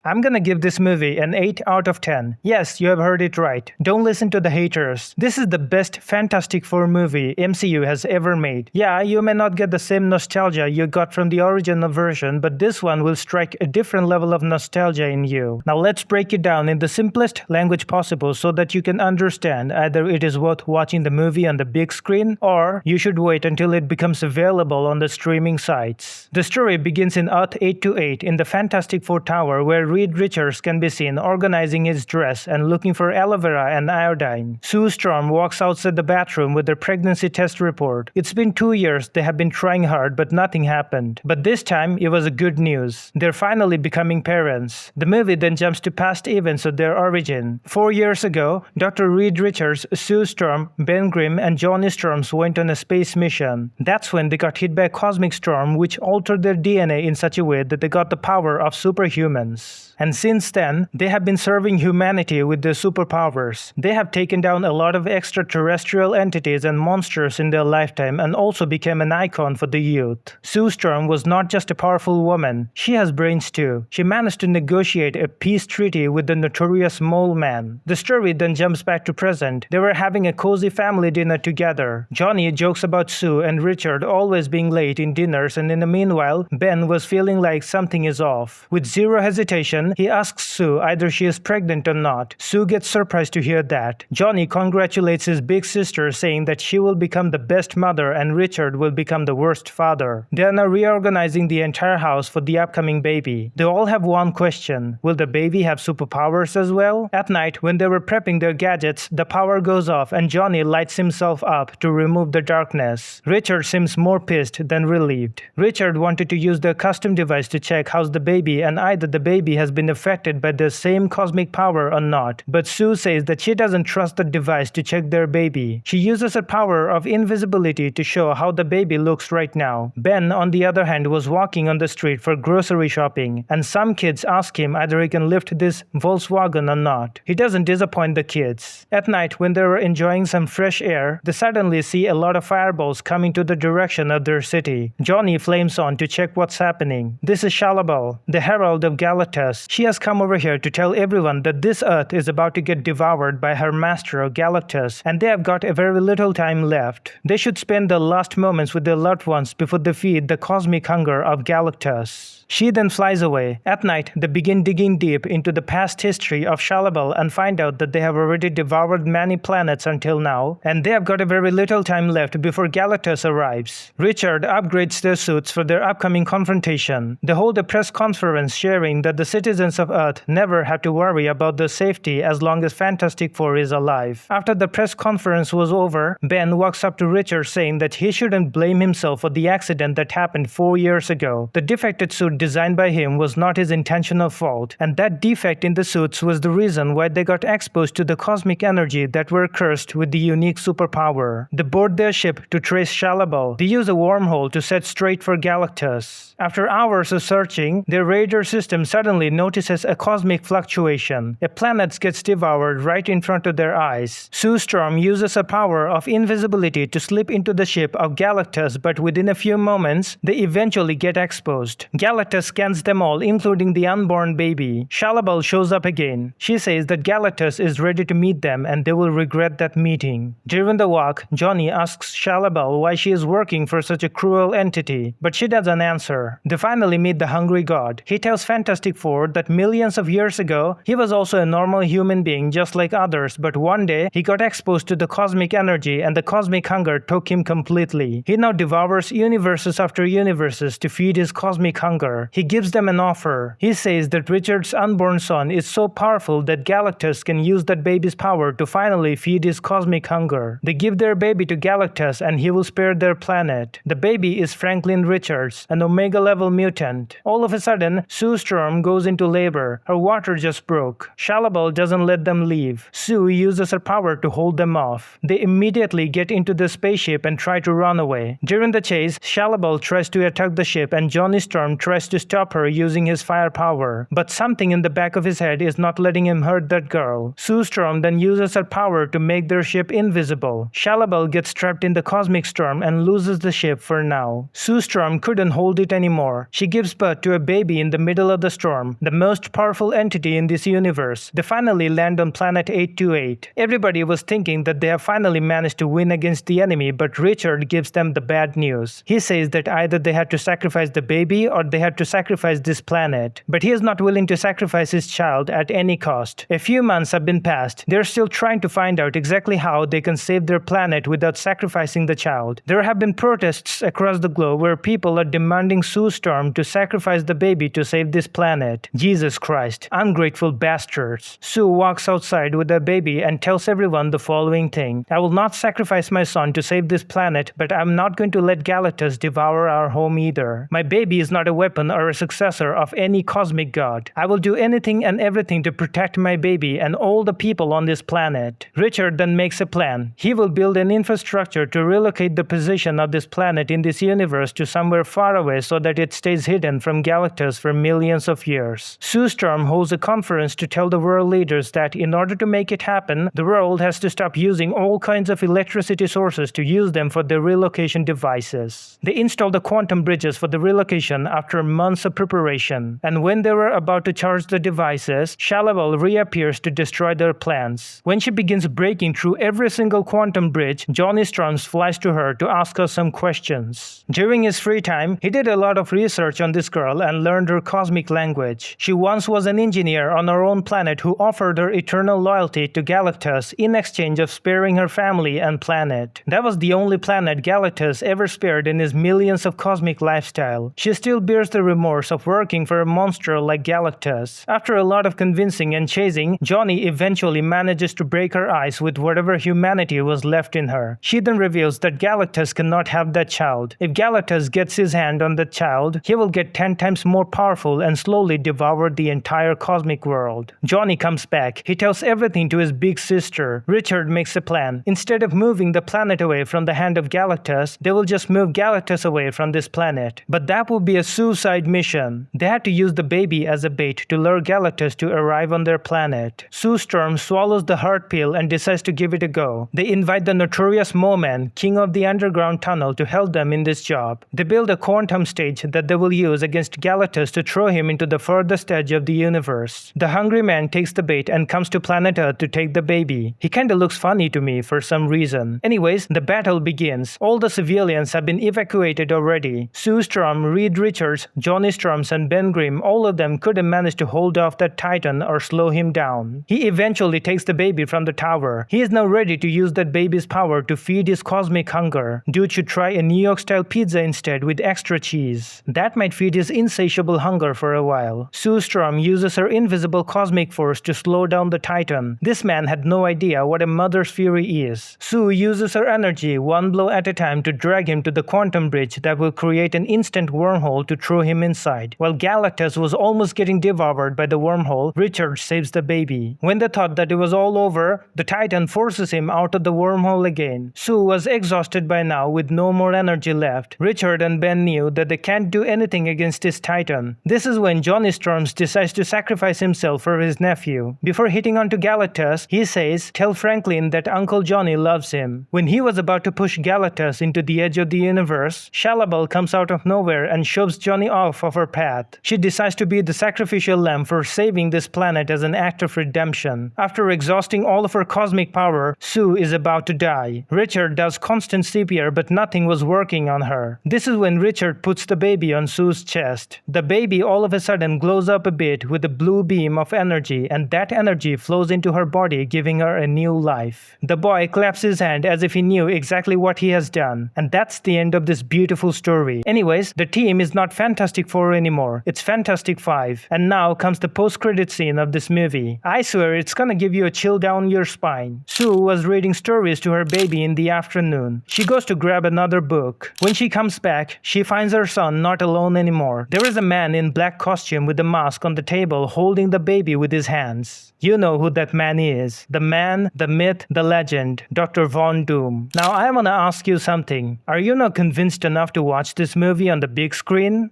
I'm gonna give this movie an 8 out of 10. Yes, you have heard it right. Don't listen to the haters. This is the best Fantastic Four movie MCU has ever made. Yeah, you may not get the same nostalgia you got from the original version, but this one will strike a different level of nostalgia in you. Now let's break it down in the simplest language possible so that you can understand either it is worth watching the movie on the big screen or you should wait until it becomes available on the streaming sites. The story begins in Earth 828 in the Fantastic Four Tower where Reed Richards can be seen organizing his dress and looking for aloe vera and iodine. Sue Storm walks outside the bathroom with their pregnancy test report. It's been 2 years they have been trying hard but nothing happened. But this time it was good news. They're finally becoming parents. The movie then jumps to past events of their origin. 4 years ago, Dr. Reed Richards, Sue Storm, Ben Grimm, and Johnny Storms went on a space mission. That's when they got hit by a cosmic storm which altered their DNA in such a way that they got the power of superhumans. And since then, they have been serving humanity with their superpowers. They have taken down a lot of extraterrestrial entities and monsters in their lifetime and also became an icon for the youth. Sue Storm was not just a powerful woman, she has brains too. She managed to negotiate a peace treaty with the notorious Mole Man. The story then jumps back to present. They were having a cozy family dinner together. Johnny jokes about Sue and Richard always being late in dinners, and in the meanwhile, Ben was feeling like something is off. With zero hesitation, he asks Sue either she is pregnant or not. Sue gets surprised to hear that. Johnny congratulates his big sister, saying that she will become the best mother and Richard will become the worst father. They are now reorganizing the entire house for the upcoming baby. They all have one question: will the baby have superpowers as well? At night, when they were prepping their gadgets, the power goes off and Johnny lights himself up to remove the darkness. Richard seems more pissed than relieved. Richard wanted to use their custom device to check how's the baby and either the baby has been affected by the same cosmic power or not. But Sue says that she doesn't trust the device to check their baby. She uses her power of invisibility to show how the baby looks right now. Ben, on the other hand, was walking on the street for grocery shopping, and some kids ask him either he can lift this Volkswagen or not. He doesn't disappoint the kids. At night, when they were enjoying some fresh air, they suddenly see a lot of fireballs coming to the direction of their city. Johnny flames on to check what's happening. This is Shalabal, the herald of Galactus. She has come over here to tell everyone that this Earth is about to get devoured by her master Galactus, and they have got a very little time left. They should spend the last moments with their loved ones before they feed the cosmic hunger of Galactus. She then flies away. At night, they begin digging deep into the past history of Shalabal and find out that they have already devoured many planets until now, and they have got a very little time left before Galactus arrives. Richard upgrades their suits for their upcoming confrontation. They hold a press conference sharing that the citizens of Earth never have to worry about their safety as long as Fantastic Four is alive. After the press conference was over, Ben walks up to Richard saying that he shouldn't blame himself for the accident that happened 4 years ago. The defected suit designed by him was not his intentional fault, and that defect in the suits was the reason why they got exposed to the cosmic energy that were cursed with the unique superpower. They board their ship to trace Shalabal. They use a wormhole to set straight for Galactus. After hours of searching, their radar system suddenly notices a cosmic fluctuation. A planet gets devoured right in front of their eyes. Sue Storm uses her power of invisibility to slip into the ship of Galactus, but within a few moments, they eventually get exposed. Galactus scans them all, including the unborn baby. Shalabal shows up again. She says that Galactus is ready to meet them and they will regret that meeting. During the walk, Johnny asks Shalabal why she is working for such a cruel entity, but she doesn't answer. They finally meet the Hungry God. He tells Fantastic Four that millions of years ago, he was also a normal human being just like others, but one day, he got exposed to the cosmic energy and the cosmic hunger took him completely. He now devours universes after universes to feed his cosmic hunger. He gives them an offer. He says that Richard's unborn son is so powerful that Galactus can use that baby's power to finally feed his cosmic hunger. They give their baby to Galactus and he will spare their planet. The baby is Franklin Richards, an Omega-level mutant. All of a sudden, Sue Storm goes into labor. Her water just broke. Shalabal doesn't let them leave. Sue uses her power to hold them off. They immediately get into the spaceship and try to run away. During the chase, Shalabal tries to attack the ship and Johnny Storm tries tries to stop her using his firepower, but something in the back of his head is not letting him hurt that girl. Sue Storm then uses her power to make their ship invisible. Shallabel gets trapped in the cosmic storm and loses the ship for now. Sue Storm couldn't hold it anymore. She gives birth to a baby in the middle of the storm, the most powerful entity in this universe. They finally land on planet 828. Everybody was thinking that they have finally managed to win against the enemy, but Richard gives them the bad news. He says that either they had to sacrifice the baby or they had to sacrifice this planet. But he is not willing to sacrifice his child at any cost. A few months have been passed. They're still trying to find out exactly how they can save their planet without sacrificing the child. There have been protests across the globe where people are demanding Sue Storm to sacrifice the baby to save this planet. Jesus Christ, ungrateful bastards. Sue walks outside with her baby and tells everyone the following thing: I will not sacrifice my son to save this planet, but I'm not going to let Galactus devour our home either. My baby is not a weapon or a successor of any cosmic god. I will do anything and everything to protect my baby and all the people on this planet. Richard then makes a plan. He will build an infrastructure to relocate the position of this planet in this universe to somewhere far away so that it stays hidden from Galactus for millions of years. Sue Storm holds a conference to tell the world leaders that in order to make it happen, the world has to stop using all kinds of electricity sources to use them for their relocation devices. They installed the quantum bridges for the relocation after months of preparation, and when they were about to charge the devices, Shallabel reappears to destroy their plans. When she begins breaking through every single quantum bridge, Johnny Storms flies to her to ask her some questions. During his free time, he did a lot of research on this girl and learned her cosmic language. She once was an engineer on her own planet who offered her eternal loyalty to Galactus in exchange of sparing her family and planet. That was the only planet Galactus ever spared in his millions of cosmic lifestyle. She still bears the remorse of working for a monster like Galactus. After a lot of convincing and chasing, Johnny eventually manages to break her ice with whatever humanity was left in her. She then reveals that Galactus cannot have that child. If Galactus gets his hand on that child, he will get 10 times more powerful and slowly devour the entire cosmic world. Johnny comes back. He tells everything to his big sister. Richard makes a plan. Instead of moving the planet away from the hand of Galactus, they will just move Galactus away from this planet. But that would be a suicide mission. They had to use the baby as a bait to lure Galactus to arrive on their planet. Sue Storm swallows the heart pill and decides to give it a go. They invite the notorious Moman, king of the underground tunnel, to help them in this job. They build a quantum stage that they will use against Galactus to throw him into the furthest edge of the universe. The hungry man takes the bait and comes to planet Earth to take the baby. He kinda looks funny to me for some reason. Anyways, the battle begins. All the civilians have been evacuated already. Sue Storm, Reed Richards, Johnny Storms, and Ben Grimm, all of them couldn't manage to hold off that Titan or slow him down. He eventually takes the baby from the tower. He is now ready to use that baby's power to feed his cosmic hunger. Dude should try a New York-style pizza instead with extra cheese. That might feed his insatiable hunger for a while. Sue Storm uses her invisible cosmic force to slow down the Titan. This man had no idea what a mother's fury is. Sue uses her energy one blow at a time to drag him to the quantum bridge that will create an instant wormhole to throw him inside. While Galactus was almost getting devoured by the wormhole, Richard saves the baby. When they thought that it was all over, the Titan forces him out of the wormhole again. Sue was exhausted by now with no more energy left. Richard and Ben knew that they can't do anything against this Titan. This is when Johnny Storms decides to sacrifice himself for his nephew. Before hitting onto Galactus, he says, "Tell Franklin that Uncle Johnny loves him." When he was about to push Galactus into the edge of the universe, Shallabel comes out of nowhere and shoves Johnny off of her path. She decides to be the sacrificial lamb for saving this planet as an act of redemption. After exhausting all of her cosmic power, Sue is about to die. Richard does constant CPR, but nothing was working on her. This is when Richard puts the baby on Sue's chest. The baby all of a sudden glows up a bit with a blue beam of energy, and that energy flows into her body, giving her a new life. The boy claps his hand as if he knew exactly what he has done. And that's the end of this beautiful story. Anyways, the team is not Fantastic Four anymore. It's Fantastic Five. And now comes the post-credit scene of this movie. I swear it's gonna give you a chill down your spine. Sue was reading stories to her baby in the afternoon. She goes to grab another book. When she comes back, she finds her son not alone anymore. There is a man in black costume with a mask on the table holding the baby with his hands. You know who that man is. The man, the myth, the legend, Dr. Von Doom. Now I wanna ask you something. Are you not convinced enough to watch this movie on the big screen?